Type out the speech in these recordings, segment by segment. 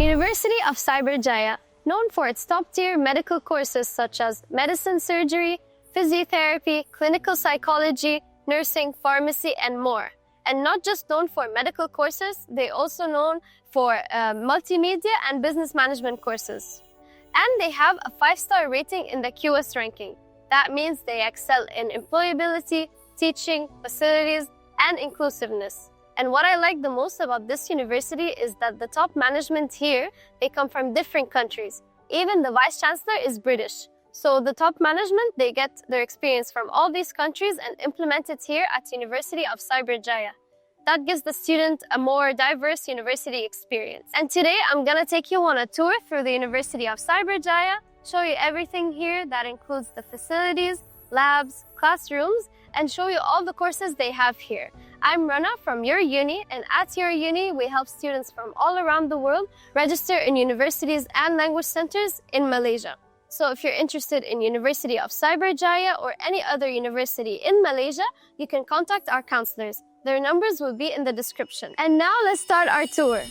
University of Cyberjaya, known for its top-tier medical courses such as medicine, surgery, physiotherapy, clinical psychology, nursing, pharmacy, and more. And not just known for medical courses, they also known for multimedia and business management courses. And they have a 5-star rating in the QS ranking. That means they excel in employability, teaching, facilities, and inclusiveness. And what I like the most about this university is that the top management here, they come from different countries. Even the Vice Chancellor is British. So the top management, they get their experience from all these countries and implement it here at University of Cyberjaya. That gives the student a more diverse university experience. And today, I'm gonna take you on a tour through the University of Cyberjaya, show you everything here that includes the facilities, labs, classrooms, and show you all the courses they have here. I'm Rana from Your Uni, and at Your Uni, we help students from all around the world register in universities and language centers in Malaysia. So if you're interested in University of Cyberjaya or any other university in Malaysia, you can contact our counselors. Their numbers will be in the description. And now let's start our tour.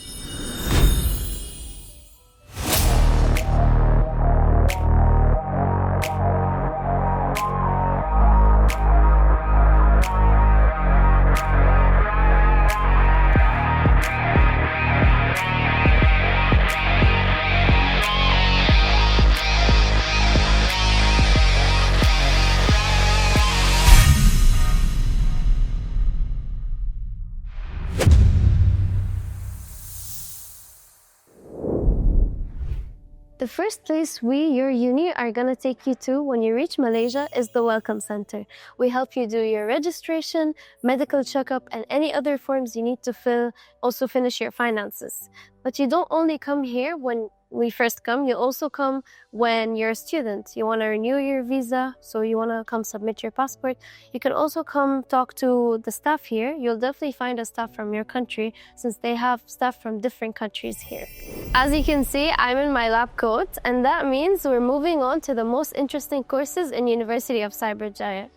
The first place we, Your Uni, are going to take you to when you reach Malaysia is the Welcome Center. We help you do your registration, medical checkup, and any other forms you need to fill, also finish your finances. But you don't only come here when we first come, you also come when you're a student. You want to renew your visa, so you want to come submit your passport. You can also come talk to the staff here. You'll definitely find a staff from your country since they have staff from different countries here. As you can see, I'm in my lab coat, and that means we're moving on to the most interesting courses in University of Cyberjaya.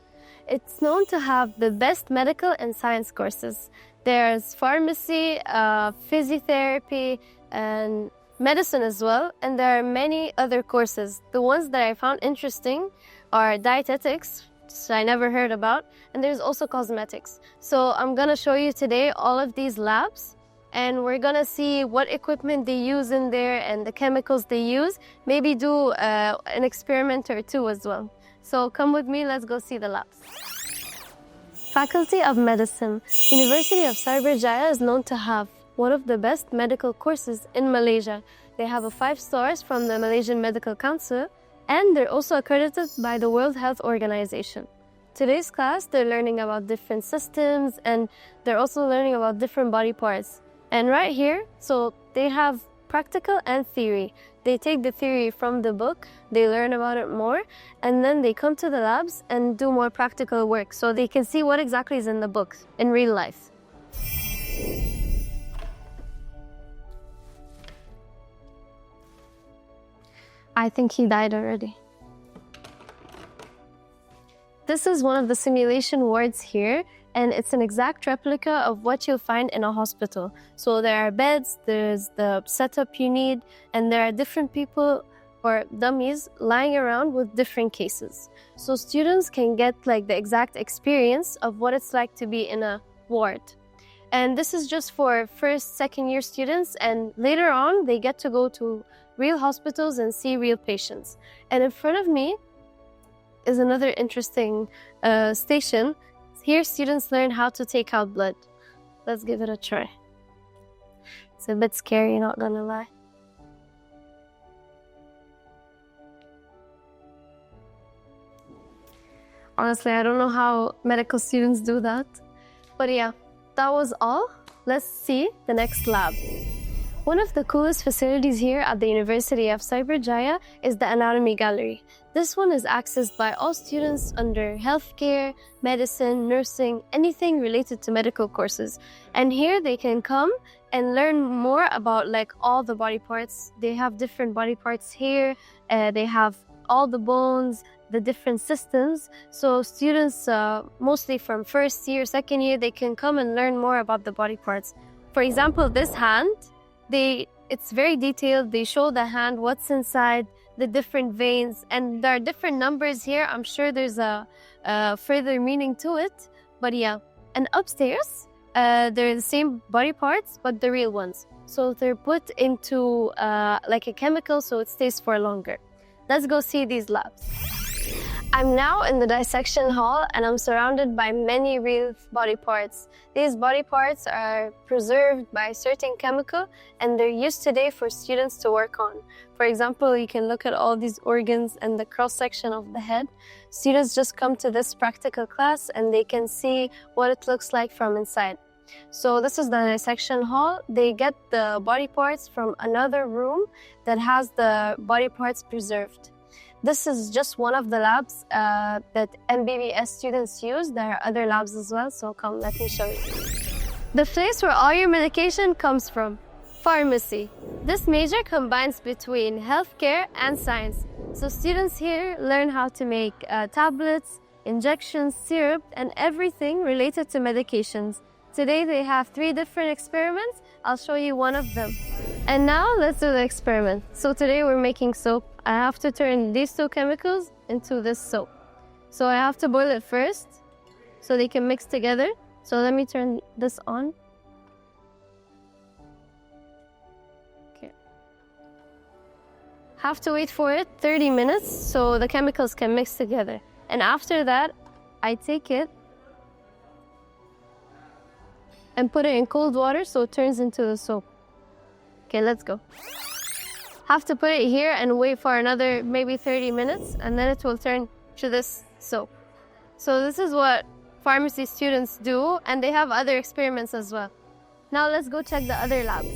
It's known to have the best medical and science courses. There's pharmacy, physiotherapy, and medicine as well, and there are many other courses. The ones that I found interesting are dietetics, which I never heard about, and there's also cosmetics. So I'm gonna show you today all of these labs, and we're gonna see what equipment they use in there and the chemicals they use. Maybe do an experiment or two as well. So come with me, let's go see the labs. Faculty of Medicine. University of Cyberjaya is known to have one of the best medical courses in Malaysia. They have a 5 stars from the Malaysian Medical Council, and they're also accredited by the World Health Organization. Today's class, they're learning about different systems, and they're also learning about different body parts. And right here, so they have practical and theory. They take the theory from the book, they learn about it more, and then they come to the labs and do more practical work so they can see what exactly is in the book in real life. I think he died already. This is one of the simulation wards here, and it's an exact replica of what you'll find in a hospital. So there are beds, there's the setup you need, and there are different people or dummies lying around with different cases. So students can get like the exact experience of what it's like to be in a ward. And this is just for first, second year students, and later on they get to go to real hospitals and see real patients. And in front of me is another interesting station. Here students learn how to take out blood. Let's give it a try. It's a bit scary, not gonna lie. Honestly, I don't know how medical students do that. But yeah, that was all. Let's see the next lab. One of the coolest facilities here at the University of Cyberjaya is the Anatomy Gallery. This one is accessed by all students under healthcare, medicine, nursing, anything related to medical courses. And here they can come and learn more about like all the body parts. They have different body parts here. They have all the bones, the different systems. So students, mostly from first year, second year, they can come and learn more about the body parts. For example, this hand, they it's very detailed. They show the hand, what's inside, the different veins, and there are different numbers here. I'm sure there's a further meaning to it, but yeah. And upstairs, they're the same body parts, but the real ones. So they're put into like a chemical, so it stays for longer. Let's go see these labs. I'm now in the dissection hall and I'm surrounded by many real body parts. These body parts are preserved by a certain chemical and they're used today for students to work on. For example, you can look at all these organs and the cross-section of the head. Students just come to this practical class and they can see what it looks like from inside. So this is the dissection hall. They get the body parts from another room that has the body parts preserved. This is just one of the labs that MBBS students use. There are other labs as well, so come, let me show you. The place where all your medication comes from, pharmacy. This major combines between healthcare and science. So students here learn how to make tablets, injections, syrup, and everything related to medications. Today they have 3 different experiments. I'll show you one of them. And now let's do the experiment. So today we're making soap. I have to turn these 2 chemicals into this soap. So I have to boil it first so they can mix together. So let me turn this on. Okay. Have to wait for it 30 minutes so the chemicals can mix together. And after that, I take it and put it in cold water so it turns into the soap. Okay, let's go. Have to put it here and wait for another maybe 30 minutes and then it will turn to this soap. So this is what pharmacy students do and they have other experiments as well. Now let's go check the other labs.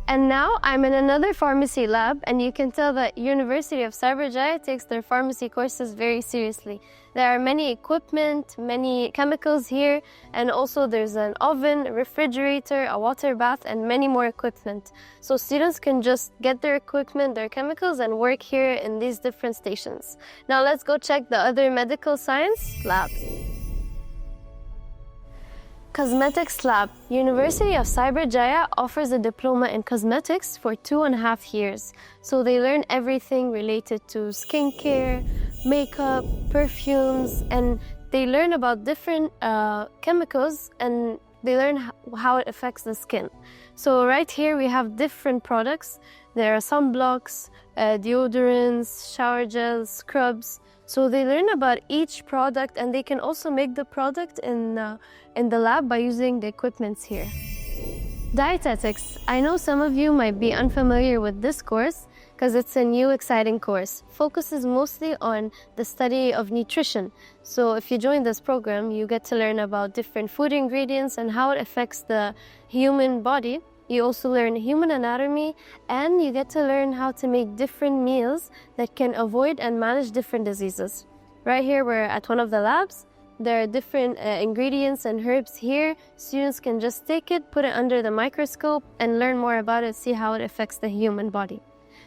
And now I'm in another pharmacy lab and you can tell that University of Cyberjaya takes their pharmacy courses very seriously. There are many equipment, many chemicals here, and also there's an oven, a refrigerator, a water bath, and many more equipment. So students can just get their equipment, their chemicals, and work here in these different stations. Now let's go check the other medical science labs. Cosmetics Lab. University of Cyberjaya offers a diploma in cosmetics for 2.5 years. So they learn everything related to skincare, makeup, perfumes, and they learn about different chemicals and they learn how it affects the skin. So right here we have different products. There are sunblocks, deodorants, shower gels, scrubs. So they learn about each product and they can also make the product in the lab by using the equipments here. Dietetics. I know some of you might be unfamiliar with this course because it's a new exciting course. Focuses mostly on the study of nutrition. So if you join this program, you get to learn about different food ingredients and how it affects the human body. You also learn human anatomy and you get to learn how to make different meals that can avoid and manage different diseases. Right here, we're at one of the labs. There are different ingredients and herbs here. Students can just take it, put it under the microscope and learn more about it, see how it affects the human body.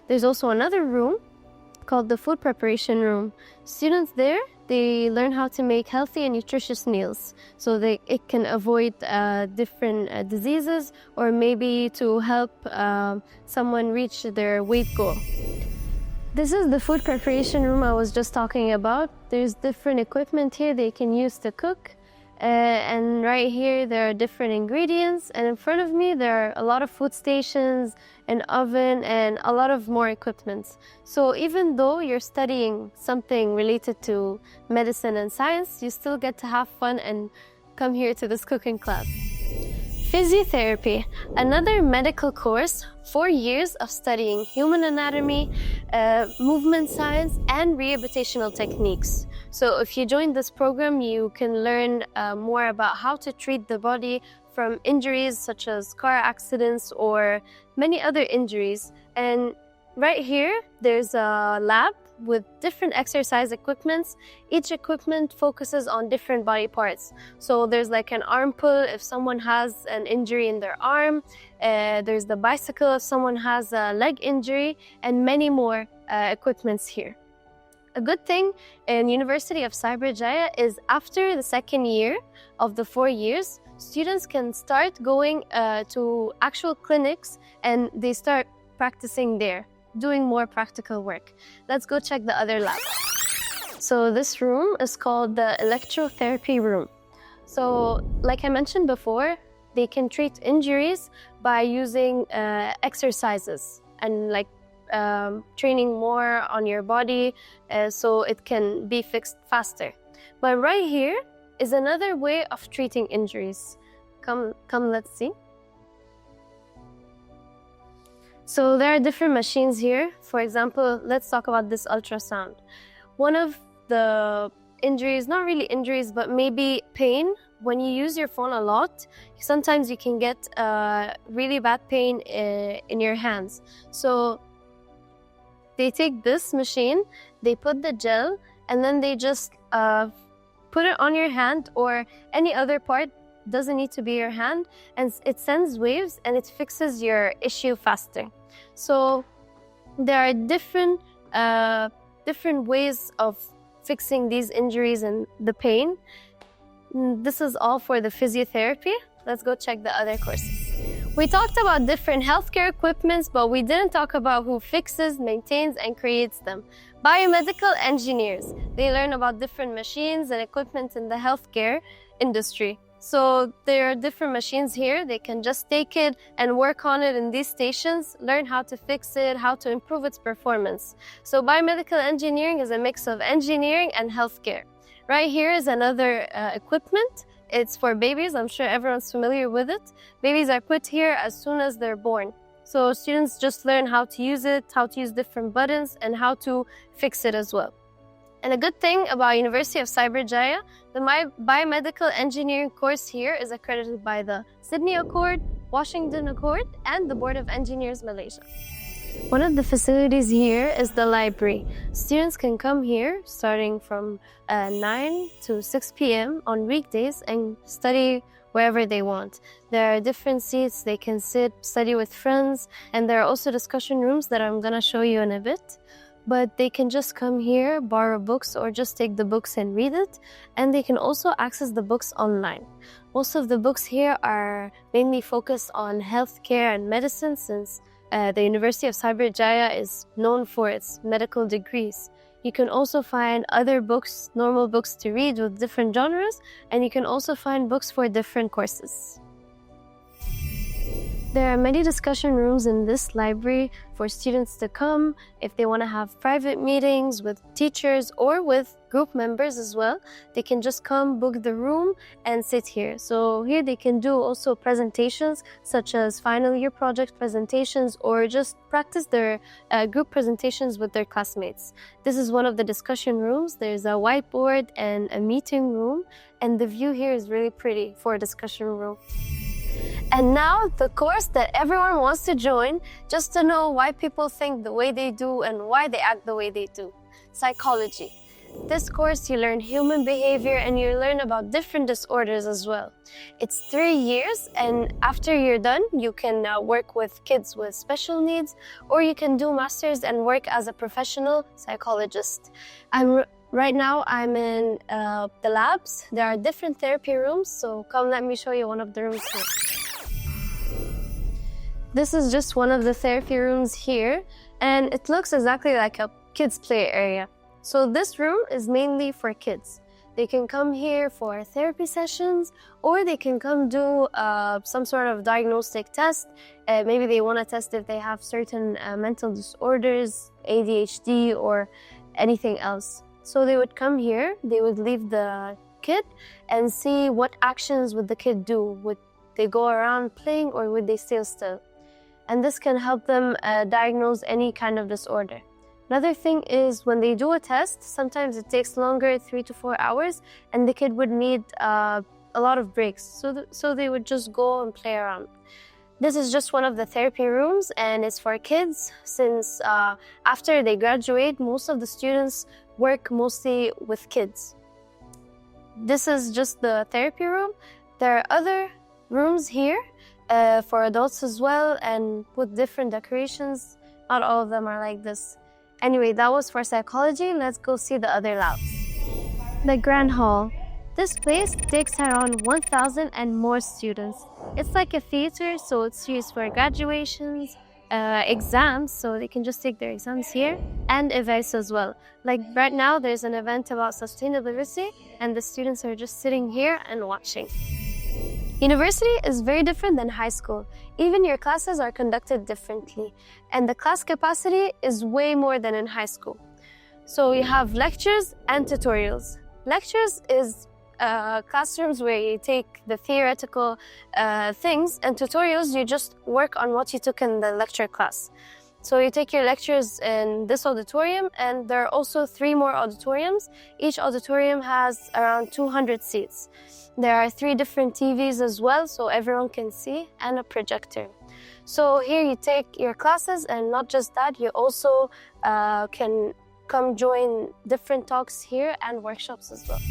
There's also another room called the food preparation room. Students there, they learn how to make healthy and nutritious meals so it can avoid different diseases or maybe to help someone reach their weight goal. This is the food preparation room I was just talking about. There's different equipment here they can use to cook. And right here there are different ingredients, and in front of me there are a lot of food stations, an oven, and a lot of more equipment. So even though you're studying something related to medicine and science, you still get to have fun and come here to this cooking class. Physiotherapy, another medical course, 4 years of studying human anatomy, movement science, and rehabilitational techniques. So if you join this program, you can learn more about how to treat the body from injuries such as car accidents or many other injuries. And right here, there's a lab with different exercise equipments. Each equipment focuses on different body parts. So there's like an arm pull if someone has an injury in their arm. There's the bicycle if someone has a leg injury, and many more equipments here. A good thing in University of Cyberjaya is after the second year of the 4 years, students can start going to actual clinics and they start practicing there, doing more practical work. Let's go check the other lab. So this room is called the electrotherapy room. So like I mentioned before, they can treat injuries by using exercises and like training more on your body so it can be fixed faster. But right here is another way of treating injuries. Come, let's see. So there are different machines here. For example, let's talk about this ultrasound. One of the injuries, not really injuries, but maybe pain. When you use your phone a lot, sometimes you can get really bad pain in your hands. So they take this machine, they put the gel, and then they just put it on your hand or any other part, doesn't need to be your hand, and it sends waves and it fixes your issue faster. So there are different ways of fixing these injuries and the pain. This is all for the physiotherapy. Let's go check the other courses. We talked about different healthcare equipments, but we didn't talk about who fixes, maintains, and creates them. Biomedical engineers. They learn about different machines and equipment in the healthcare industry. So there are different machines here. They can just take it and work on it in these stations, learn how to fix it, how to improve its performance. So biomedical engineering is a mix of engineering and healthcare. Right here is another equipment. It's for babies. I'm sure everyone's familiar with it. Babies are put here as soon as they're born. So students just learn how to use it, how to use different buttons, and how to fix it as well. And a good thing about University of Cyberjaya, the Biomedical Engineering course here is accredited by the Sydney Accord, Washington Accord, and the Board of Engineers Malaysia. One of the facilities here is the library. Students can come here starting from 9 to 6 p.m. on weekdays and study wherever they want. There are different seats, they can sit, study with friends, and there are also discussion rooms that I'm going to show you in a bit. But they can just come here, borrow books, or just take the books and read it. And they can also access the books online. Most of the books here are mainly focused on healthcare and medicine, since the University of Cyberjaya is known for its medical degrees. You can also find other books, normal books to read with different genres, and you can also find books for different courses. There are many discussion rooms in this library for students to come if they want to have private meetings with teachers or with group members as well. They can just come, book the room, and sit here. So here they can do also presentations such as final year project presentations or just practice their group presentations with their classmates. This is one of the discussion rooms. There's a whiteboard and a meeting room, and the view here is really pretty for a discussion room. And now the course that everyone wants to join just to know why people think the way they do and why they act the way they do. Psychology. This course you learn human behavior and you learn about different disorders as well. It's 3 years, and after you're done, you can work with kids with special needs, or you can do masters and work as a professional psychologist. Right now I'm in the labs. There are different therapy rooms, so come let me show you one of the rooms here. This is just one of the therapy rooms here, and it looks exactly like a kids' play area. So this room is mainly for kids. They can come here for therapy sessions, or they can come do some sort of diagnostic test. Maybe they want to test if they have certain mental disorders, ADHD, or anything else. So they would come here, they would leave the kid and see what actions would the kid do. Would they go around playing, or would they stay still? And this can help them diagnose any kind of disorder. Another thing is when they do a test, sometimes it takes longer, 3 to 4 hours, and the kid would need a lot of breaks. So they would just go and play around. This is just one of the therapy rooms, and it's for kids since after they graduate, most of the students work mostly with kids. This is just the therapy room. There are other rooms here for adults as well, and with different decorations. Not all of them are like this. Anyway, that was for psychology. Let's go see the other labs. The Grand Hall. This place takes around 1,000 and more students. It's like a theater, so it's used for graduations, exams, so they can just take their exams here, and events as well. Like right now, there's an event about sustainability, and the students are just sitting here and watching. University is very different than high school. Even your classes are conducted differently, and the class capacity is way more than in high school. So you have lectures and tutorials. Lectures is classrooms where you take the theoretical things, and tutorials, you just work on what you took in the lecture class. So you take your lectures in this auditorium, and there are also 3 more auditoriums. Each auditorium has around 200 seats. There are 3 different TVs as well, so everyone can see, and a projector. So here you take your classes, and not just that, you also can come join different talks here and workshops as well.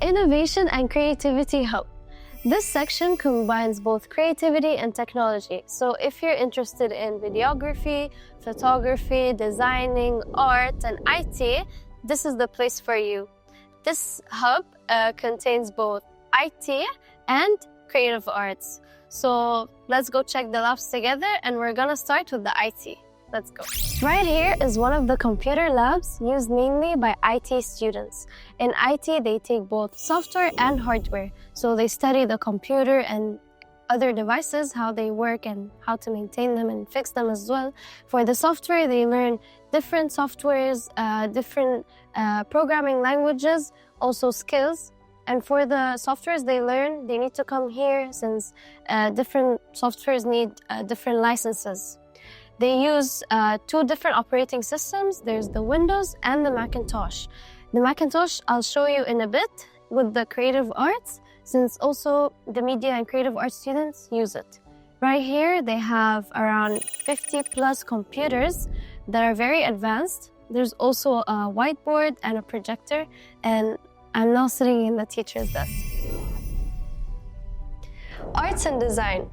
Innovation and Creativity Hub. This section combines both creativity and technology. So if you're interested in videography, photography, designing, art, and IT, this is the place for you. This hub contains both IT and creative arts. So let's go check the labs together, and we're gonna start with the IT. Let's go. Right here is one of the computer labs used mainly by IT students. In IT, they take both software and hardware. So they study the computer and other devices, how they work and how to maintain them and fix them as well. For the software, they learn different softwares, different programming languages, also skills. And for the softwares they need to come here since different softwares need different licenses. They use 2 different operating systems. There's the Windows and the Macintosh. The Macintosh I'll show you in a bit with the creative arts, since also the media and creative arts students use it. Right here, they have around 50 plus computers that are very advanced. There's also a whiteboard and a projector, and I'm now sitting in the teacher's desk. Arts and design.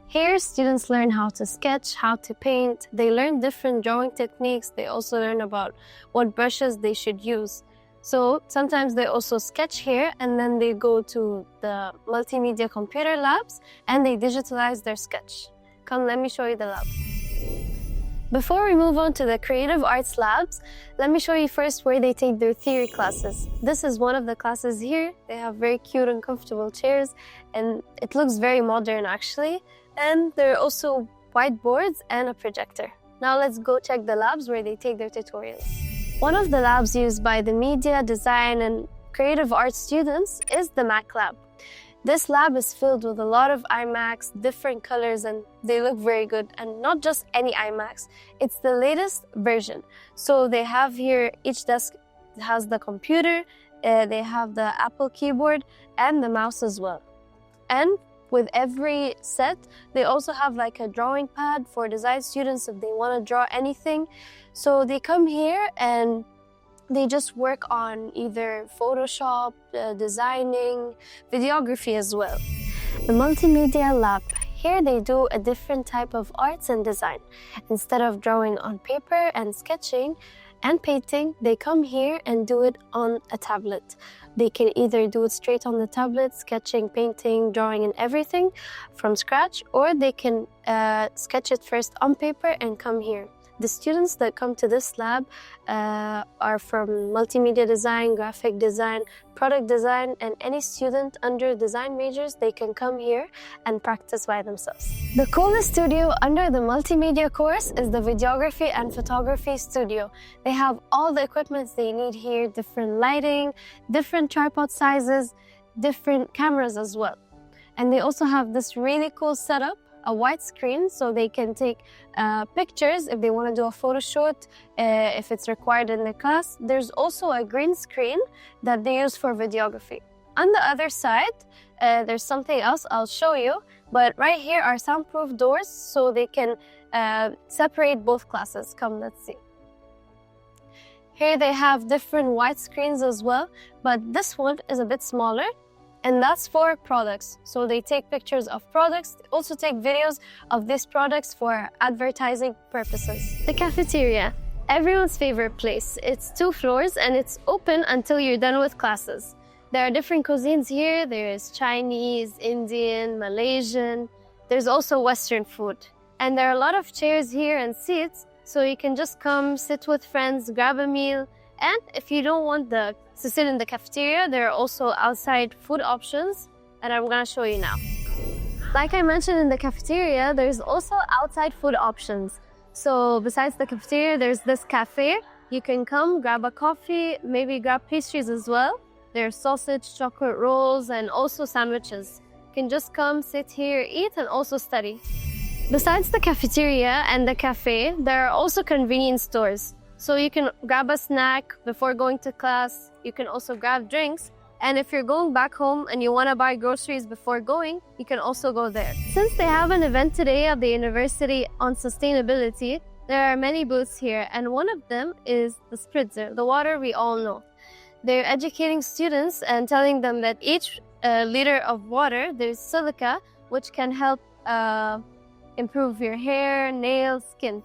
Here, students learn how to sketch, how to paint. They learn different drawing techniques. They also learn about what brushes they should use. So sometimes they also sketch here, and then they go to the multimedia computer labs and they digitalize their sketch. Come, let me show you the lab. Before we move on to the creative arts labs, let me show you first where they take their theory classes. This is one of the classes here. They have very cute and comfortable chairs, and it looks very modern actually. And there are also whiteboards and a projector. Now let's go check the labs where they take their tutorials. One of the labs used by the media, design, and creative arts students is the Mac lab. This lab is filled with a lot of iMacs, different colors, and they look very good. And not just any iMacs, it's the latest version. So they have here, each desk has the computer, they have the Apple keyboard and the mouse as well. And with every set, they also have like a drawing pad for design students if they want to draw anything. So they come here and they just work on either Photoshop, designing, videography as well. The Multimedia Lab. Here they do a different type of arts and design. Instead of drawing on paper and sketching and painting, they come here and do it on a tablet. They can either do it straight on the tablet, sketching, painting, drawing, and everything from scratch, or they can sketch it first on paper and come here. The students that come to this lab are from multimedia design, graphic design, product design, and any student under design majors, they can come here and practice by themselves. The coolest studio under the multimedia course is the Videography and Photography Studio. They have all the equipment they need here, different lighting, different tripod sizes, different cameras as well. And they also have this really cool setup, a white screen, so they can take pictures if they want to do a photo shoot, if it's required in the class. There's also a green screen that they use for videography. On the other side, there's something else I'll show you, but right here are soundproof doors so they can separate both classes. Come, let's see. Here they have different white screens as well, but this one is a bit smaller. And that's for products. So they take pictures of products, they also take videos of these products for advertising purposes. The cafeteria, everyone's favorite place. It's 2 floors and it's open until you're done with classes. There are different cuisines here. There's Chinese, Indian, Malaysian. There's also Western food. And there are a lot of chairs here and seats, so you can just come, sit with friends, grab a meal. And if you don't want to sit in the cafeteria, there are also outside food options, and I'm gonna show you now. Like I mentioned in the cafeteria, there's also outside food options. So besides the cafeteria, there's this cafe. You can come, grab a coffee, maybe grab pastries as well. There's sausage, chocolate rolls, and also sandwiches. You can just come, sit here, eat, and also study. Besides the cafeteria and the cafe, there are also convenience stores. So you can grab a snack before going to class. You can also grab drinks. And if you're going back home and you want to buy groceries before going, you can also go there. Since they have an event today at the university on sustainability, there are many booths here, and one of them is the spritzer, the water we all know. They're educating students and telling them that each liter of water, there's silica, which can help improve your hair, nails, skin.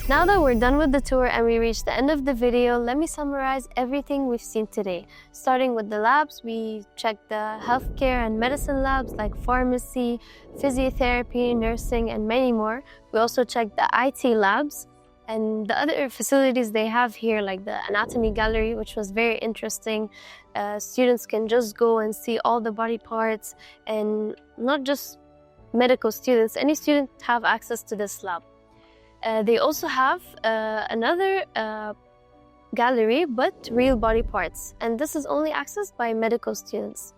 Now that we're done with the tour and we reached the end of the video, let me summarize everything we've seen today. Starting with the labs, we checked the healthcare and medicine labs like pharmacy, physiotherapy, nursing, and many more. We also checked the IT labs and the other facilities they have here, like the anatomy gallery, which was very interesting. Students can just go and see all the body parts, and not just medical students, any student have access to this lab. They also have another gallery, but real body parts, and this is only accessed by medical students.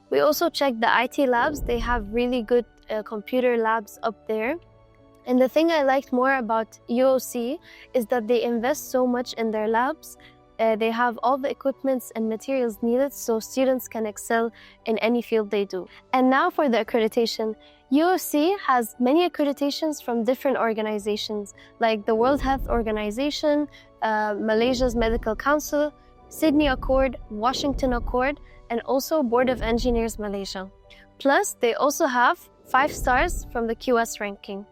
We also checked the IT labs. They have really good computer labs up there. And the thing I liked more about UoC is that they invest so much in their labs. They have all the equipments and materials needed so students can excel in any field they do. And now for the accreditation. UoC has many accreditations from different organizations like the World Health Organization, Malaysia's Medical Council, Sydney Accord, Washington Accord, and also Board of Engineers Malaysia. Plus, they also have 5 stars from the QS ranking.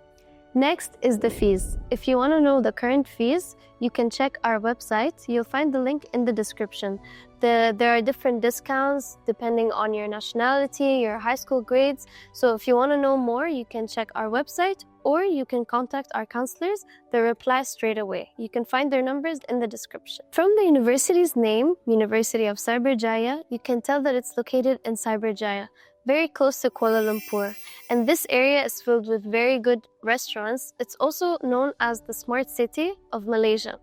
Next is the fees. If you want to know the current fees, you can check our website. You'll find the link in the description. There are different discounts depending on your nationality, your high school grades. So if you want to know more, you can check our website or you can contact our counselors. They'll reply straight away. You can find their numbers in the description. From the university's name, University of Cyberjaya, you can tell that it's located in Cyberjaya, very close to Kuala Lumpur. And this area is filled with very good restaurants. It's also known as the smart city of Malaysia.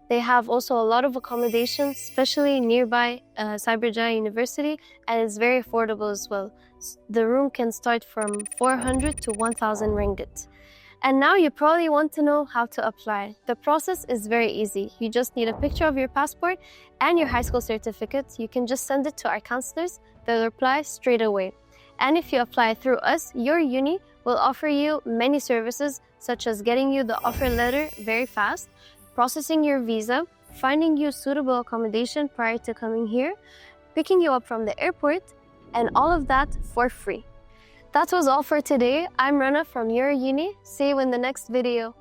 They have also a lot of accommodations, especially nearby Cyberjaya University, and it's very affordable as well. The room can start from 400 to 1,000 ringgit. And now you probably want to know how to apply. The process is very easy. You just need a picture of your passport and your high school certificate. You can just send it to our counselors. They'll reply straight away. And if you apply through us, your uni will offer you many services, such as getting you the offer letter very fast, processing your visa, finding you suitable accommodation prior to coming here, picking you up from the airport, and all of that for free. That was all for today. I'm Rana from your uni. See you in the next video.